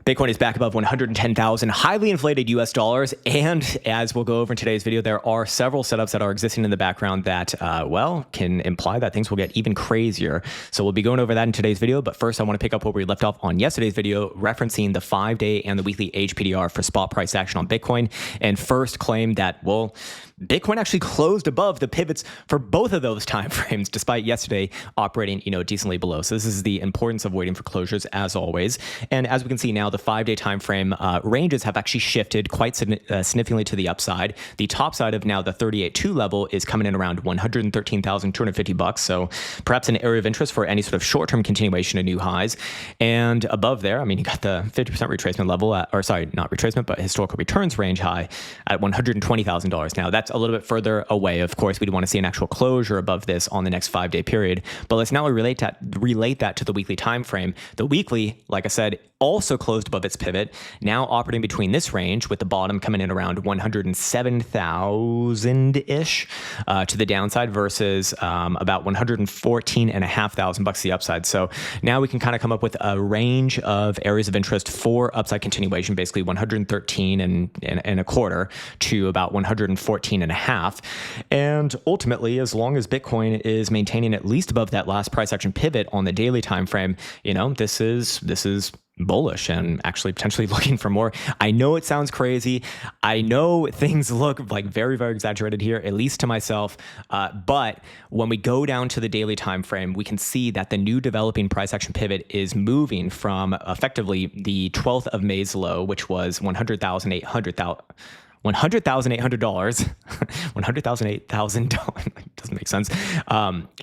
Bitcoin is back above 110,000, highly inflated US dollars. And as we'll go over in today's video, there are several setups that are existing in the background that, well, can imply that things will get even crazier. So we'll be going over that in today's video. But first, I want to pick up where we left off on yesterday's video, referencing the 5-day and the weekly HPDR for spot price action on Bitcoin. And first claim that, well, Bitcoin actually closed above the pivots for both of those time frames, despite yesterday operating, decently below. So this is the importance of waiting for closures, as always. And as we can see now, the 5-day time frame ranges have actually shifted quite significantly to the upside. The top side of now the 38.2 level is coming in around $113,250. So perhaps an area of interest for any sort of short-term continuation of new highs. And above there, I mean, you got the 50% retracement level, or sorry, not retracement, but historical returns range high at $120,000. Now that's a little bit further away. Of course, we'd want to see an actual closure above this on the next 5-day period. But let's now relate that to the weekly time frame. The weekly, like I said, also closed above its pivot, now operating between this range with the bottom coming in around 107,000-ish to the downside versus about 114,500 bucks the upside. So now we can kind of come up with a range of areas of interest for upside continuation, basically 113 and a quarter to about 114 and a half. And ultimately, as long as Bitcoin is maintaining at least above that last price action pivot on the daily time frame, this is bullish and actually potentially looking for more. I know it sounds crazy. I know things look like very, very exaggerated here, at least to myself. But when we go down to the daily time frame, we can see that the new developing price action pivot is moving from effectively the 12th of May's low, which was $100,800. $100,008,000 doesn't make sense,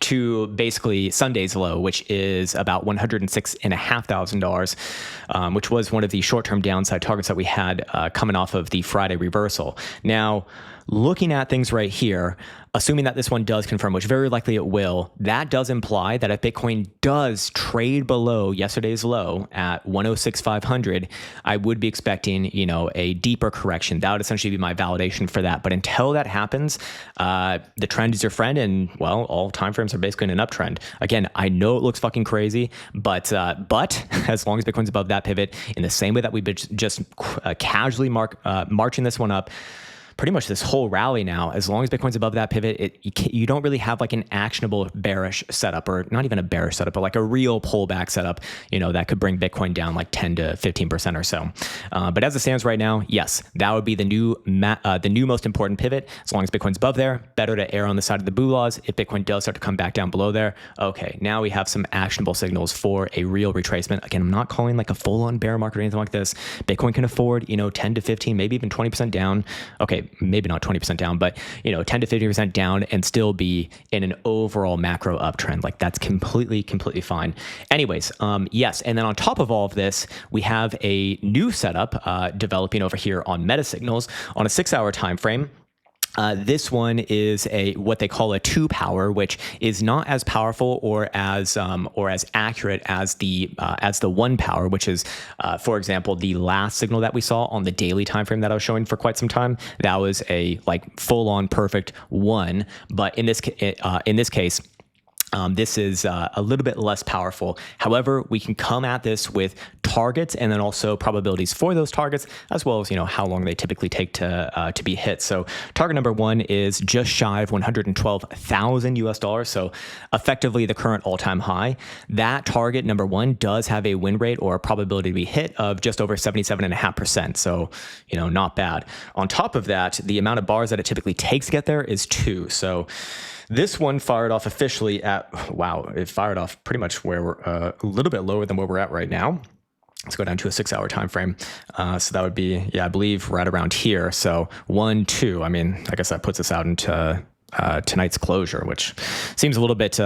to basically Sunday's low, which is about $106,500, which was one of the short-term downside targets that we had coming off of the Friday reversal. Now, looking at things right here, assuming that this one does confirm, which very likely it will, that does imply that if Bitcoin does trade below yesterday's low at 106,500, I would be expecting, a deeper correction. That would essentially be my validation for that. But until that happens, the trend is your friend, and well, all timeframes are basically in an uptrend. Again, I know it looks fucking crazy, but as long as Bitcoin's above that pivot, in the same way that we've been just casually marching this one up, pretty much this whole rally now, as long as Bitcoin's above that pivot, you don't really have like an actionable bearish setup, or not even a bearish setup, but like a real pullback setup, that could bring Bitcoin down like 10 to 15% or so. But as it stands right now, yes, that would be the new most important pivot. As long as Bitcoin's above there, better to err on the side of the boo laws. If Bitcoin does start to come back down below there, okay, now we have some actionable signals for a real retracement. Again, I'm not calling like a full-on bear market or anything like this. Bitcoin can afford, 10 to 15, maybe even 20% down. Okay, maybe not 20% down, but 10 to 50% down and still be in an overall macro uptrend. Like that's completely fine. Anyways, yes. And then on top of all of this, we have a new setup developing over here on Meta Signals on a 6-hour time frame. This one is what they call a 2 power, which is not as powerful or as accurate as the 1 power, which is, for example, the last signal that we saw on the daily time frame that I was showing for quite some time. That was a like full-on perfect 1, but in this case. This is a little bit less powerful. However, we can come at this with targets and then also probabilities for those targets, as well as how long they typically take to be hit. So target number 1 is just shy of $112,000. So effectively the current all-time high. That target number 1 does have a win rate or a probability to be hit of just over 77.5%. So not bad. On top of that, the amount of bars that it typically takes to get there is 2. So this one fired off officially at, wow, it fired off pretty much where we're a little bit lower than where we're at right now. Let's go down to a 6-hour time frame. So that would be, I believe right around here. So 1, 2, I mean, I guess that puts us out into tonight's closure, which seems a little bit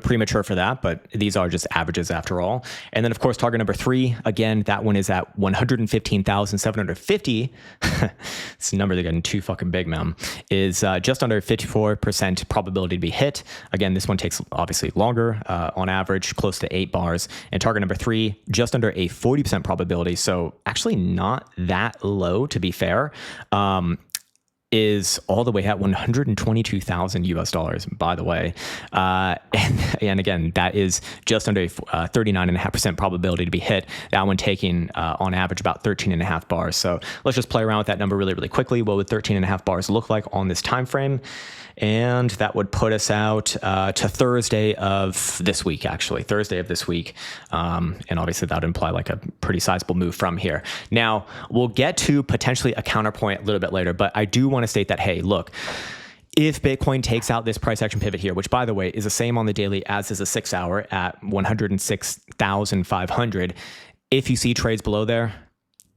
premature for that, but these are just averages after all. And then of course, target number 3, again, that one is at 115,750. This number, they're getting too fucking big, man, is just under 54% probability to be hit. Again, this one takes obviously longer, on average, close to 8 bars. And target number 3, just under a 40% probability. So actually not that low, to be fair. is all the way at 122,000 US dollars, by the way. And again, that is just under a 39.5% probability to be hit. That one taking on average about 13.5 bars. So let's just play around with that number really, really quickly. What would 13.5 bars look like on this time frame? And that would put us out to Thursday of this week, actually. Thursday of this week. And obviously that would imply like a pretty sizable move from here. Now, we'll get to potentially a counterpoint a little bit later, but I do want to state that, hey, look, if Bitcoin takes out this price action pivot here, which by the way is the same on the daily as is a 6 hour at 106,500, if you see trades below there,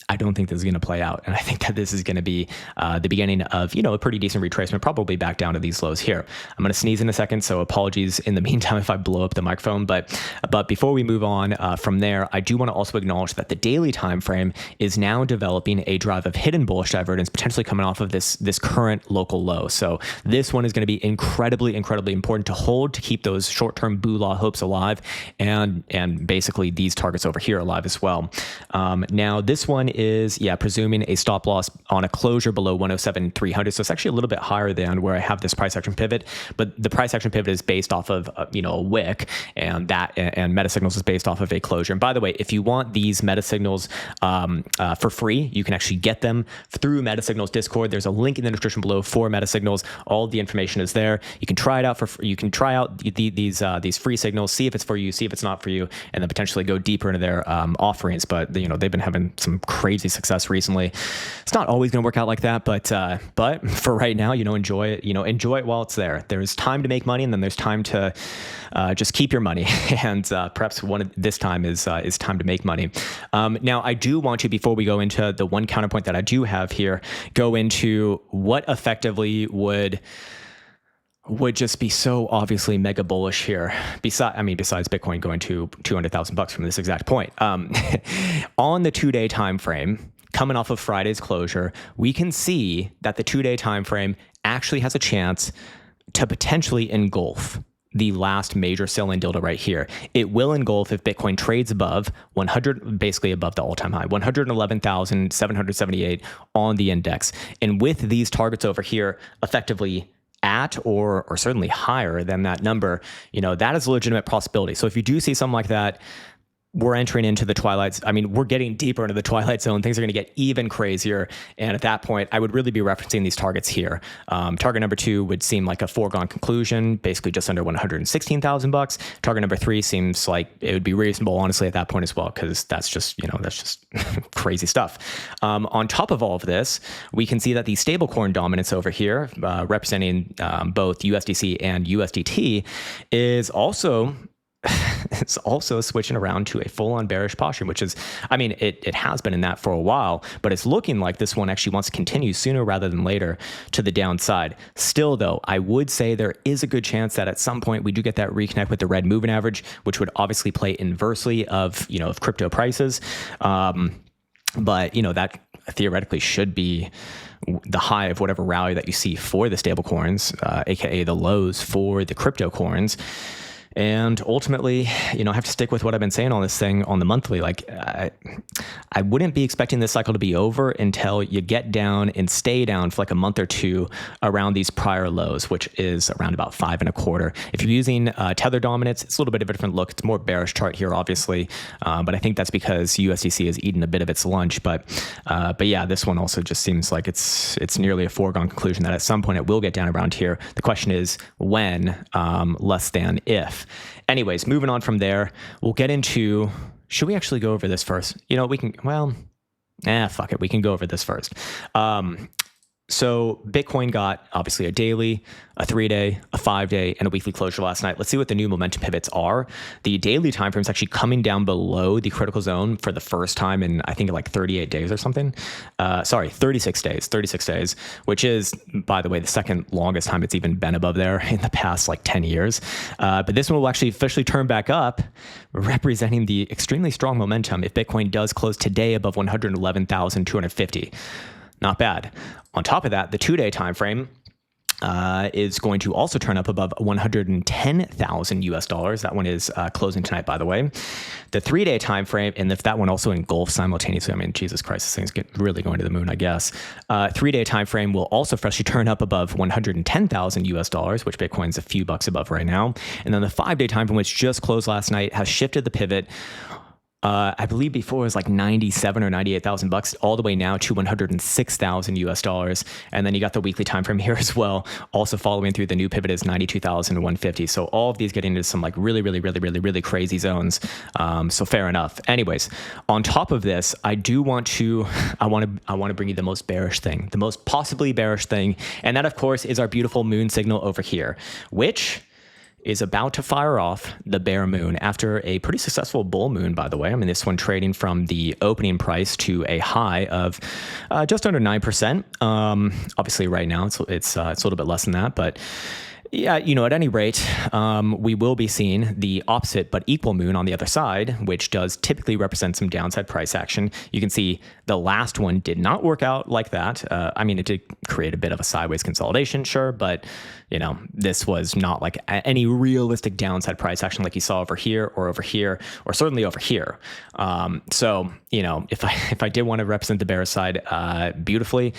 I don't think this is going to play out. And I think that this is going to be the beginning of, a pretty decent retracement, probably back down to these lows here. I'm going to sneeze in a second, so apologies in the meantime if I blow up the microphone. But before we move on from there, I do want to also acknowledge that the daily time frame is now developing a drive of hidden bullish divergence, potentially coming off of this current local low. So this one is going to be incredibly, incredibly important to hold to keep those short-term boolah hopes alive, and basically these targets over here alive as well. Now this one is, presuming a stop loss on a closure below 107,300. So it's actually a little bit higher than where I have this price action pivot, but the price action pivot is based off of, a wick, and meta signals is based off of a closure. And by the way, if you want these meta signals for free, you can actually get them through Meta Signals Discord. There's a link in the description below for Meta Signals. All the information is there. You can try it out you can try out these free signals, see if it's for you, see if it's not for you, and then potentially go deeper into their offerings. But they've been having some crazy success recently. It's not always going to work out like that, but for right now, enjoy it. Enjoy it while it's there. There's time to make money, and then there's time to just keep your money. And perhaps this time is time to make money. Now, I do want to, before we go into the one counterpoint that I do have here, go into what effectively would just be so obviously mega bullish here. Besides Bitcoin going to 200,000 bucks from this exact point. On the 2-day time frame, coming off of Friday's closure, we can see that the 2-day time frame actually has a chance to potentially engulf the last major sell-in dildo right here. It will engulf if Bitcoin trades above 100, basically above the all-time high, 111,778 on the index. And with these targets over here effectively at or certainly higher than that number, that is a legitimate possibility. So if you do see something like that, we're entering into the twilight. We're getting deeper into the twilight zone. Things are going to get even crazier. And at that point, I would really be referencing these targets here. Target number 2 would seem like a foregone conclusion, basically just under 116,000 bucks. Target number 3 seems like it would be reasonable, honestly, at that point as well, because that's just crazy stuff. On top of all of this, we can see that the stablecoin dominance over here, representing both USDC and USDT, is also it's also switching around to a full-on bearish posture, which is, it has been in that for a while, but it's looking like this one actually wants to continue sooner rather than later to the downside. Still, though, I would say there is a good chance that at some point we do get that reconnect with the red moving average, which would obviously play inversely of crypto prices. But that theoretically should be the high of whatever rally that you see for the stable coins, aka the lows for the crypto coins. And ultimately, I have to stick with what I've been saying on this thing on the monthly. Like, I wouldn't be expecting this cycle to be over until you get down and stay down for like a month or two around these prior lows, which is around about 5.25. If you're using tether dominance, it's a little bit of a different look. It's more bearish chart here, obviously, but I think that's because USDC has eaten a bit of its lunch. But yeah, this one also just seems like it's nearly a foregone conclusion that at some point it will get down around here. The question is when, less than if. Anyways, moving on from there, we'll get into, should we actually go over this first? We can, fuck it. We can go over this first. So Bitcoin got obviously a daily, a 3-day, a 5-day, and a weekly closure last night. Let's see what the new momentum pivots are. The daily time frame is actually coming down below the critical zone for the first time in, I think, like 38 days or something. 36 days, which is, by the way, the second longest time it's even been above there in the past like 10 years. But this one will actually officially turn back up, representing the extremely strong momentum if Bitcoin does close today above 111,250. Not bad. On top of that, the 2-day time frame is going to also turn up above 110,000 US dollars. That one is closing tonight, by the way. The 3-day time frame, and if that one also engulfs simultaneously, I mean, Jesus Christ, this thing's really going to the moon, I guess. 3-day time frame will also freshly turn up above 110,000 US dollars, which Bitcoin's a few bucks above right now. And then the 5-day time frame, which just closed last night, has shifted the pivot. I believe before it was like 97 or 98,000 bucks, all the way now to 106,000 US dollars. And then you got the weekly time frame here as well. Also following through, the new pivot is 92,150. So all of these getting into some like really crazy zones. So fair enough. Anyways, on top of this, I want to bring you the most bearish thing, the most possibly bearish thing. And that of course is our beautiful moon signal over here, which is about to fire off the bear moon after a pretty successful bull moon, by the way. I mean, this one trading from the opening price to a high of just under 9%. Obviously, right now it's a little bit less than that, but yeah, at any rate, we will be seeing the opposite but equal moon on the other side, which does typically represent some downside price action. You can see the last one did not work out like that. I mean, it did create a bit of a sideways consolidation, sure, but this was not like any realistic downside price action like you saw over here, or certainly over here. So, if I did want to represent the bear side beautifully,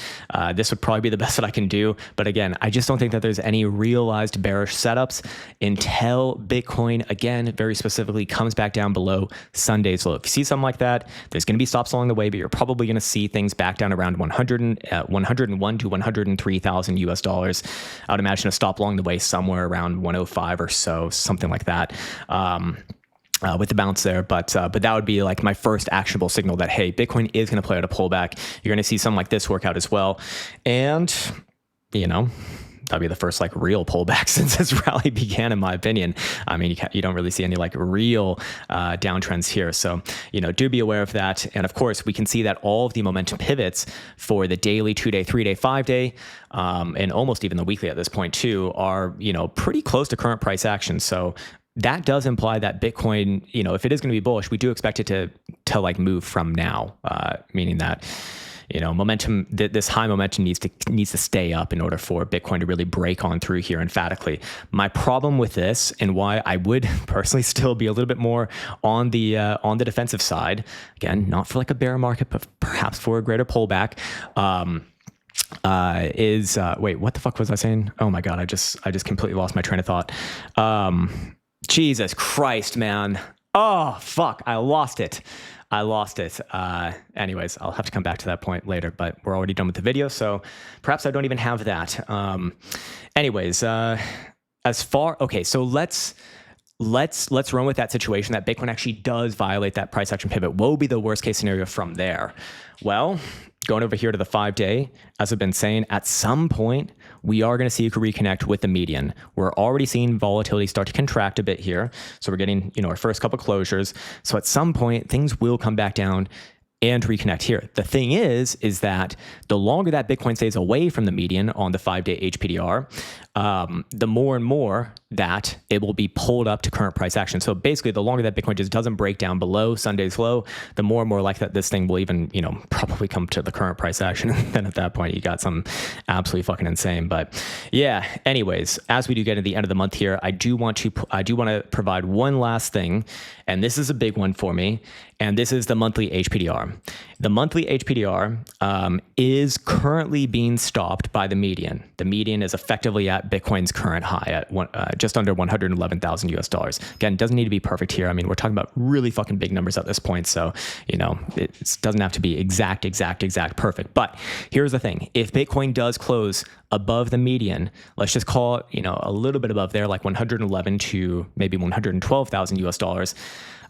this would probably be the best that I can do. But again, I just don't think that there's any realized bearish setups until Bitcoin, again, very specifically, comes back down below Sunday's low. If you see something like that, there's going to be stops along the way, but you're probably going to see things back down around 101 to 103,000 US dollars. I would imagine a stop along the way somewhere around 105 or so, something like that. With the bounce there, but that would be like my first actionable signal that, hey, Bitcoin is going to play out a pullback. You're going to see something like this work out as well. And, that'd be the first like real pullback since this rally began, in my opinion. I mean, you don't really see any like real downtrends here. So, do be aware of that. And of course, we can see that all of the momentum pivots for the daily, 2-day, 3-day, 5-day, and almost even the weekly at this point too, are, pretty close to current price action. So that does imply that Bitcoin, if it is going to be bullish, we do expect it to like move from now, meaning that, momentum, this high momentum needs to stay up in order for Bitcoin to really break on through here emphatically. My problem with this, and why I would personally still be a little bit more on the defensive side, again, not for like a bear market, but perhaps for a greater pullback, wait, what the fuck was I saying? Oh my God, I just completely lost my train of thought. Jesus Christ, man. Oh, fuck. I lost it. Anyways, I'll have to come back to that point later, but we're already done with the video, so perhaps I don't even have that. Okay, so let's run with that situation that Bitcoin actually does violate that price action pivot. What will be the worst case scenario from there? Well, going over here to the 5-day, as I've been saying, at some point, we are going to see a reconnect with the median. We're already seeing volatility start to contract a bit here. So we're getting, our first couple closures. So at some point, things will come back down and reconnect here. The thing is that the longer that Bitcoin stays away from the median on the 5-day HPDR, the more and more that it will be pulled up to current price action. So basically, the longer that Bitcoin just doesn't break down below Sunday's low, the more and more like that this thing will even, probably come to the current price action. And then at that point, you got some absolutely fucking insane. But yeah, anyways, as we do get to the end of the month here, I do want to provide one last thing, and this is a big one for me, and this is the monthly HPDR. The monthly HPDR is currently being stopped by the median. The median is effectively at Bitcoin's current high at just under 111,000 US dollars. Again, doesn't need to be perfect here. I mean, we're talking about really fucking big numbers at this point. So, it doesn't have to be exact perfect. But here's the thing. If Bitcoin does close above the median, let's just call it, a little bit above there, like 111 to maybe 112,000 US dollars.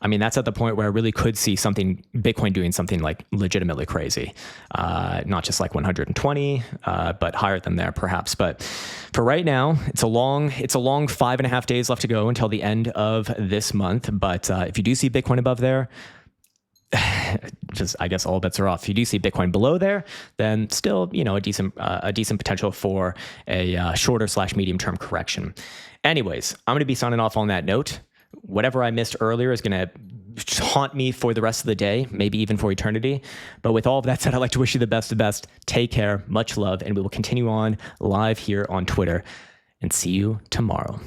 I mean, that's at the point where I really could see Bitcoin doing something like legitimately crazy, not just like 120, but higher than there perhaps. But for right now, it's a long 5.5 days left to go until the end of this month. But if you do see Bitcoin above there, just I guess all bets are off. If you do see Bitcoin below there, then still a decent potential for a shorter / medium term correction. Anyways, I'm going to be signing off on that note. Whatever I missed earlier is going to haunt me for the rest of the day, maybe even for eternity. But with all of that said, I'd like to wish you the best of best. Take care, much love, and we will continue on live here on Twitter. And see you tomorrow.